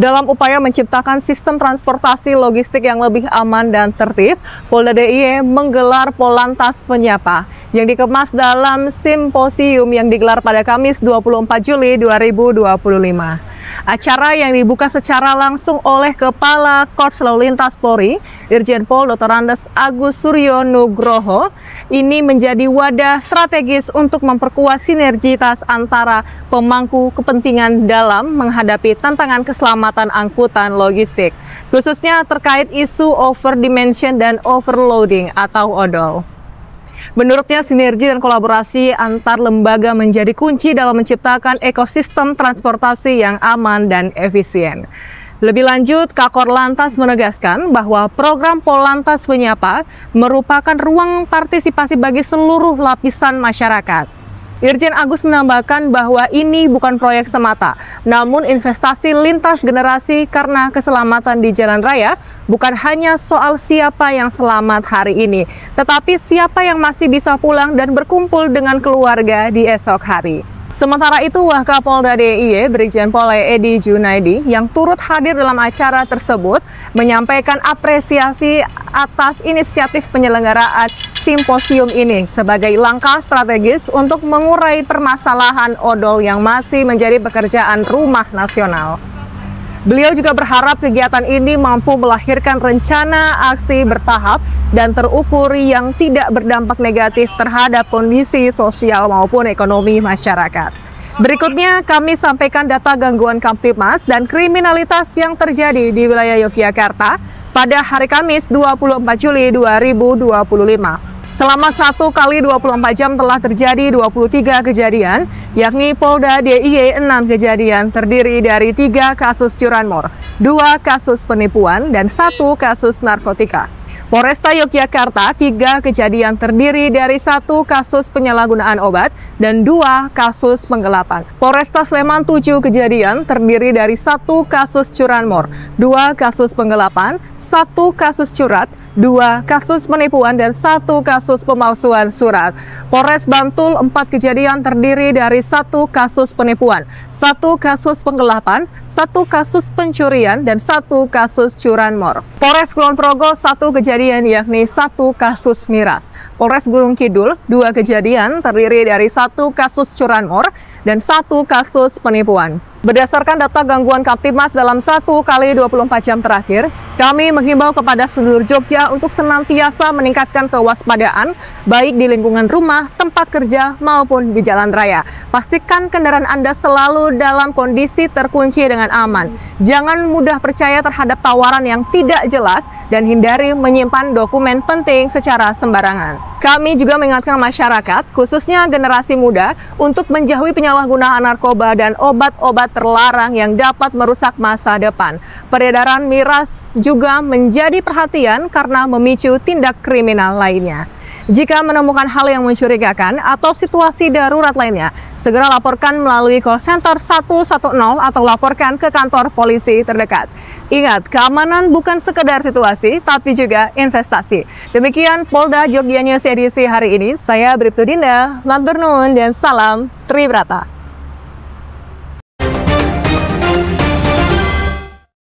Dalam upaya menciptakan sistem transportasi logistik yang lebih aman dan tertib, Polda DIY menggelar Polantas Penyapa yang dikemas dalam simposium yang digelar pada Kamis 24 Juli 2025. Acara yang dibuka secara langsung oleh Kepala Korps Lalu Lintas Polri, Irjen Pol Dr. Andes Agus Suryo Nugroho, ini menjadi wadah strategis untuk memperkuat sinergitas antara pemangku kepentingan dalam menghadapi tantangan keselamatan angkutan logistik, khususnya terkait isu overdimension dan overloading atau odol. Menurutnya, sinergi dan kolaborasi antar lembaga menjadi kunci dalam menciptakan ekosistem transportasi yang aman dan efisien. Lebih lanjut, Kakor Lantas menegaskan bahwa program Polantas Penyapa merupakan ruang partisipasi bagi seluruh lapisan masyarakat. Irjen Agus menambahkan bahwa ini bukan proyek semata, namun investasi lintas generasi karena keselamatan di jalan raya bukan hanya soal siapa yang selamat hari ini, tetapi siapa yang masih bisa pulang dan berkumpul dengan keluarga di esok hari. Sementara itu, Wakapolda DIY Brigjen Pol Edi Junaidi yang turut hadir dalam acara tersebut menyampaikan apresiasi atas inisiatif penyelenggaraan simposium ini sebagai langkah strategis untuk mengurai permasalahan odol yang masih menjadi pekerjaan rumah nasional. Beliau juga berharap kegiatan ini mampu melahirkan rencana aksi bertahap dan terukur yang tidak berdampak negatif terhadap kondisi sosial maupun ekonomi masyarakat. Berikutnya, kami sampaikan data gangguan Kamtibmas dan kriminalitas yang terjadi di wilayah Yogyakarta pada hari Kamis 24 Juli 2025. Selama 1 kali 24 jam telah terjadi 23 kejadian, yakni Polda DIY 6 kejadian terdiri dari 3 kasus curanmor, 2 kasus penipuan, dan 1 kasus narkotika. Polresta Yogyakarta 3 kejadian terdiri dari 1 kasus penyalahgunaan obat dan 2 kasus penggelapan. Polresta Sleman 7 kejadian terdiri dari 1 kasus curanmor, 2 kasus penggelapan, 1 kasus curat, 2 kasus penipuan, dan 1 kasus pemalsuan surat. Polres Bantul 4 kejadian terdiri dari 1 kasus penipuan, 1 kasus penggelapan, 1 kasus pencurian, dan 1 kasus curanmor. Polres Kulon Progo 1 kejadian yakni 1 kasus miras. Polres Gunung Kidul 2 kejadian terdiri dari 1 kasus curanmor dan 1 kasus penipuan. Berdasarkan data gangguan Kamtibmas dalam 1 kali 24 jam terakhir, kami menghimbau kepada seluruh Jogja untuk senantiasa meningkatkan kewaspadaan baik di lingkungan rumah, tempat kerja, maupun di jalan raya. Pastikan kendaraan Anda selalu dalam kondisi terkunci dengan aman. Jangan mudah percaya terhadap tawaran yang tidak jelas dan hindari menyimpan dokumen penting secara sembarangan. Kami juga mengingatkan masyarakat, khususnya generasi muda, untuk menjauhi penyalahgunaan narkoba dan obat-obat terlarang yang dapat merusak masa depan. Peredaran miras juga menjadi perhatian karena memicu tindak kriminal lainnya. Jika menemukan hal yang mencurigakan atau situasi darurat lainnya, segera laporkan melalui call center 110 atau laporkan ke kantor polisi terdekat. Ingat, keamanan bukan sekedar situasi, tapi juga investasi. Demikian Polda Jogja News edisi hari ini. Saya Bribtu Dinda, matur nuwun dan salam Tribrata.